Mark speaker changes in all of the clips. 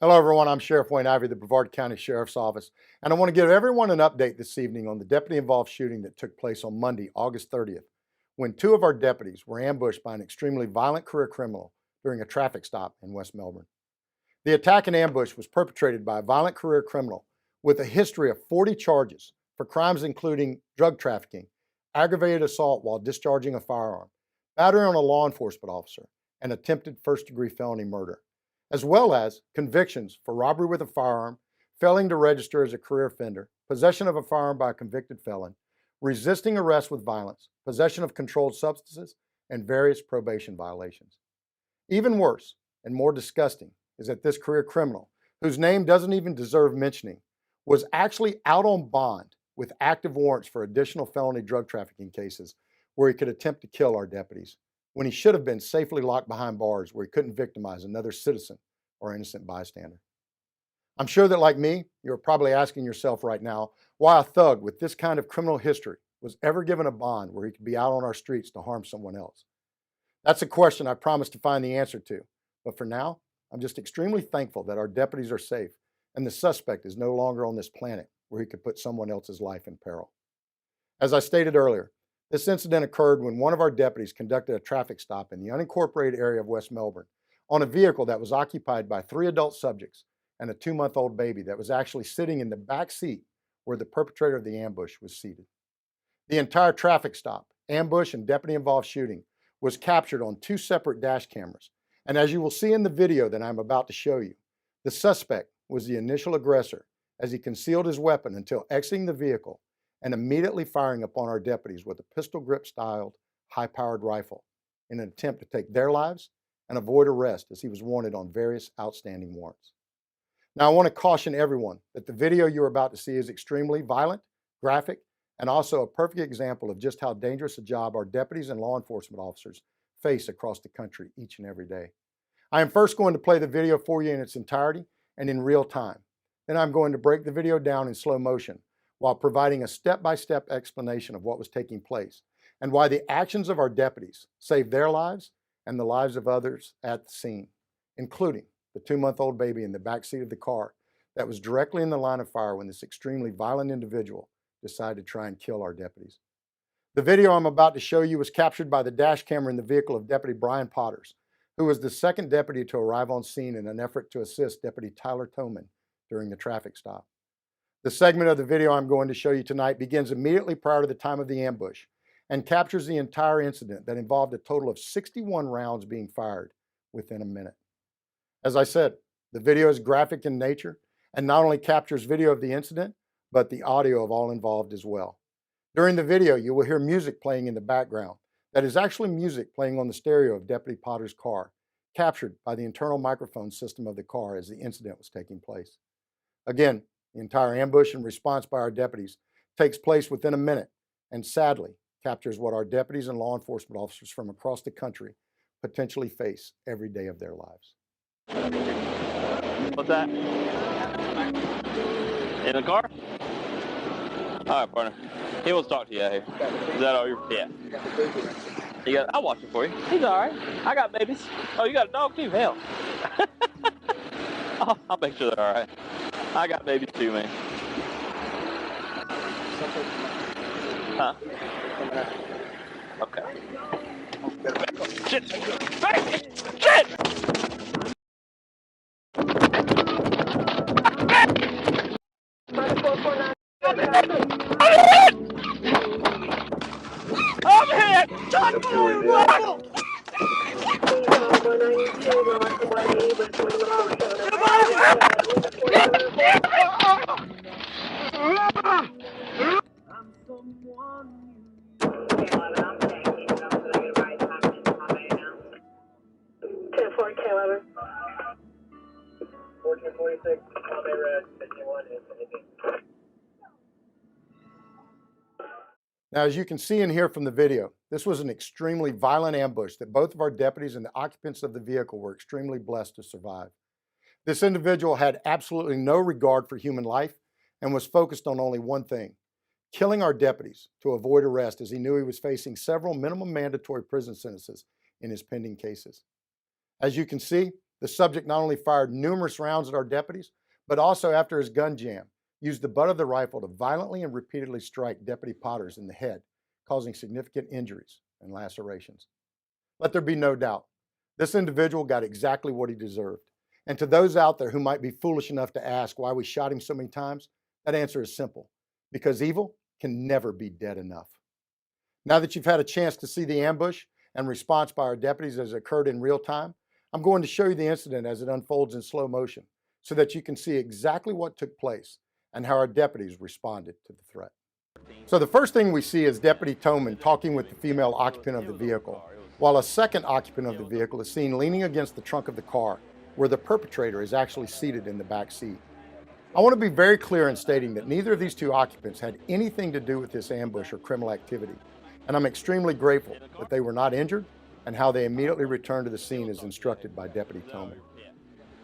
Speaker 1: Hello, everyone. I'm Sheriff Wayne Ivey, the Brevard County Sheriff's Office, and I want to give everyone an update this evening on the deputy-involved shooting that took place on Monday, August 30th, when two of our deputies were ambushed by an extremely violent career criminal during a traffic stop in West Melbourne. The attack and ambush was perpetrated by a violent career criminal with a history of 40 charges for crimes including drug trafficking, aggravated assault while discharging a firearm, battery on a law enforcement officer, and attempted first-degree felony murder, as well as convictions for robbery with a firearm, failing to register as a career offender, possession of a firearm by a convicted felon, resisting arrest with violence, possession of controlled substances, and various probation violations. Even worse and more disgusting is that this career criminal, whose name doesn't even deserve mentioning, was actually out on bond with active warrants for additional felony drug trafficking cases where he could attempt to kill our deputies, when he should have been safely locked behind bars where he couldn't victimize another citizen or innocent bystander. I'm sure that, like me, you're probably asking yourself right now why a thug with this kind of criminal history was ever given a bond where he could be out on our streets to harm someone else. That's a question I promise to find the answer to, but for now, I'm just extremely thankful that our deputies are safe and the suspect is no longer on this planet where he could put someone else's life in peril. As I stated earlier, this incident occurred when one of our deputies conducted a traffic stop in the unincorporated area of West Melbourne on a vehicle that was occupied by 3 adult subjects and a 2-month-old baby that was actually sitting in the back seat where the perpetrator of the ambush was seated. The entire traffic stop, ambush, and deputy-involved shooting was captured on 2 separate dash cameras, and as you will see in the video that I'm about to show you, the suspect was the initial aggressor as he concealed his weapon until exiting the vehicle and immediately firing upon our deputies with a pistol grip styled high-powered rifle in an attempt to take their lives and avoid arrest as he was wanted on various outstanding warrants. Now, I want to caution everyone that the video you're about to see is extremely violent, graphic, and also a perfect example of just how dangerous a job our deputies and law enforcement officers face across the country each and every day. I am first going to play the video for you in its entirety and in real time. Then I'm going to break the video down in slow motion while providing a step-by-step explanation of what was taking place and why the actions of our deputies saved their lives and the lives of others at the scene, including the 2-month-old baby in the back seat of the car that was directly in the line of fire when this extremely violent individual decided to try and kill our deputies. The video I'm about to show you was captured by the dash camera in the vehicle of Deputy Brian Potters, who was the second deputy to arrive on scene in an effort to assist Deputy Tyler Toman during the traffic stop. The segment of the video I'm going to show you tonight begins immediately prior to the time of the ambush and captures the entire incident that involved a total of 61 rounds being fired within a minute. As I said, the video is graphic in nature and not only captures video of the incident, but the audio of all involved as well. During the video, you will hear music playing in the background that is actually music playing on the stereo of Deputy Potter's car, captured by the internal microphone system of the car as the incident was taking place. Again, the entire ambush and response by our deputies takes place within a minute and sadly captures what our deputies and law enforcement officers from across the country potentially face every day of their lives.
Speaker 2: What's that? In the car? All right, partner. He wants to talk to you out here. Is that all you're? Yeah. You got? I'll watch it for you. He's all right. I got babies. Oh, you got a dog too? Hell. I'll make sure they're all right. I got babies too, man. Huh? Okay. Shit! Hey! Shit! I'm hit! Shot through the rifle!
Speaker 1: Now, as you can see and hear from the video, this was an extremely violent ambush that both of our deputies and the occupants of the vehicle were extremely blessed to survive. This individual had absolutely no regard for human life and was focused on only one thing: killing our deputies to avoid arrest, as he knew he was facing several minimum mandatory prison sentences in his pending cases. As you can see, The subject not only fired numerous rounds at our deputies, but also after his gun jam, used the butt of the rifle to violently and repeatedly strike Deputy Potters in the head, causing significant injuries and lacerations. Let there be no doubt, this individual got exactly what he deserved. And to those out there who might be foolish enough to ask why we shot him so many times, that answer is simple: because evil can never be dead enough. Now that you've had a chance to see the ambush and response by our deputies as it occurred in real time, I'm going to show you the incident as it unfolds in slow motion so that you can see exactly what took place and how our deputies responded to the threat. So the first thing we see is Deputy Toman talking with the female occupant of the vehicle, while a second occupant of the vehicle is seen leaning against the trunk of the car, where the perpetrator is actually seated in the back seat. I want to be very clear in stating that neither of these two occupants had anything to do with this ambush or criminal activity, and I'm extremely grateful that they were not injured and how they immediately returned to the scene as instructed by Deputy Toman.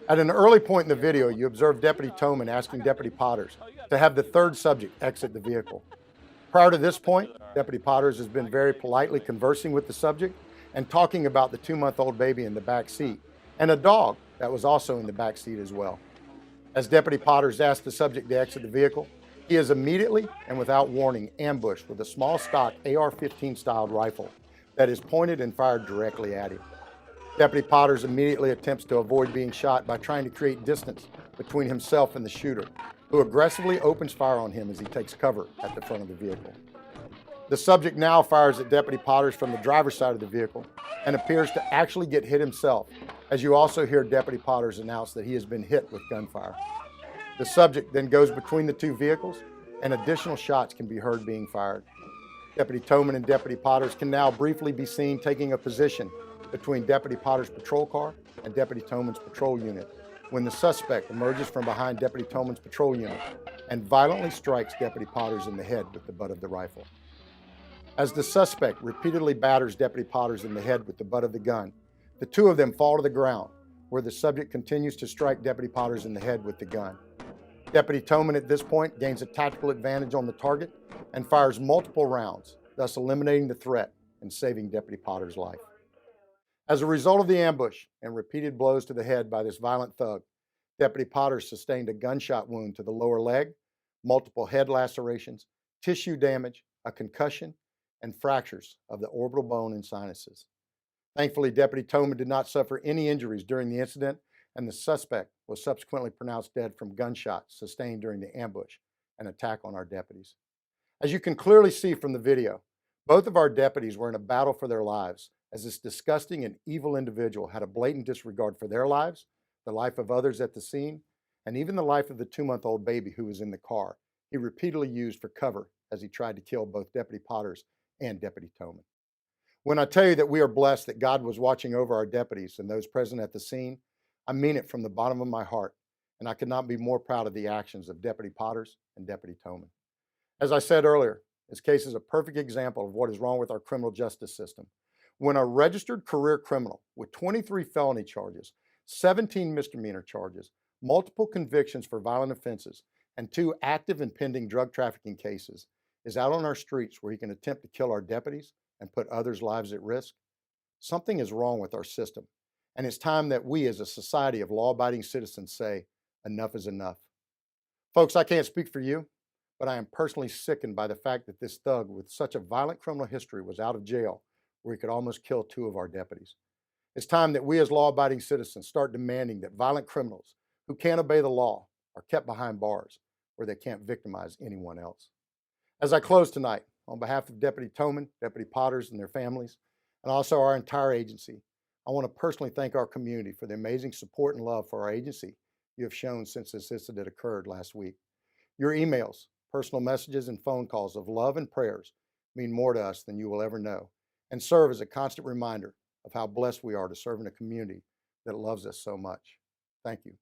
Speaker 1: At an early point in the video, you observe Deputy Toman asking Deputy Potters to have the third subject exit the vehicle. Prior to this point, Deputy Potters has been very politely conversing with the subject and talking about the 2-month-old baby in the back seat and a dog that was also in the back seat as well. As Deputy Potters asked the subject to exit the vehicle, he is immediately and without warning ambushed with a small stock AR-15 styled rifle that is pointed and fired directly at him. Deputy Potters immediately attempts to avoid being shot by trying to create distance between himself and the shooter, who aggressively opens fire on him as he takes cover at the front of the vehicle. The subject now fires at Deputy Potters from the driver's side of the vehicle and appears to actually get hit himself, as you also hear Deputy Potters announce that he has been hit with gunfire. The subject then goes between the two vehicles and additional shots can be heard being fired. Deputy Toman and Deputy Potters can now briefly be seen taking a position between Deputy Potters' patrol car and Deputy Toman's patrol unit when the suspect emerges from behind Deputy Toman's patrol unit and violently strikes Deputy Potters in the head with the butt of the rifle. As the suspect repeatedly batters Deputy Potters in the head with the butt of the gun, the two of them fall to the ground, where the subject continues to strike Deputy Potters in the head with the gun. Deputy Toman at this point gains a tactical advantage on the target and fires multiple rounds, thus eliminating the threat and saving Deputy Potters' life. As a result of the ambush and repeated blows to the head by this violent thug, Deputy Potters sustained a gunshot wound to the lower leg, multiple head lacerations, tissue damage, a concussion, and fractures of the orbital bone and sinuses. Thankfully, Deputy Toman did not suffer any injuries during the incident, and the suspect was subsequently pronounced dead from gunshots sustained during the ambush and attack on our deputies. As you can clearly see from the video, both of our deputies were in a battle for their lives, as this disgusting and evil individual had a blatant disregard for their lives, the life of others at the scene, and even the life of the 2-month-old baby who was in the car. He repeatedly used for cover as he tried to kill both Deputy Potters and Deputy Toman. When I tell you that we are blessed that God was watching over our deputies and those present at the scene, I mean it from the bottom of my heart, and I could not be more proud of the actions of Deputy Potters and Deputy Toman. As I said earlier, this case is a perfect example of what is wrong with our criminal justice system. When a registered career criminal with 23 felony charges, 17 misdemeanor charges, multiple convictions for violent offenses, and 2 active and pending drug trafficking cases is out on our streets where he can attempt to kill our deputies and put others' lives at risk, something is wrong with our system. And it's time that we as a society of law-abiding citizens say, enough is enough. Folks, I can't speak for you, but I am personally sickened by the fact that this thug with such a violent criminal history was out of jail where he could almost kill 2 of our deputies. It's time that we as law-abiding citizens start demanding that violent criminals who can't obey the law are kept behind bars where they can't victimize anyone else. As I close tonight, on behalf of Deputy Toman, Deputy Potters and their families, and also our entire agency, I want to personally thank our community for the amazing support and love for our agency you have shown since this incident occurred last week. Your emails, personal messages, and phone calls of love and prayers mean more to us than you will ever know, and serve as a constant reminder of how blessed we are to serve in a community that loves us so much. Thank you.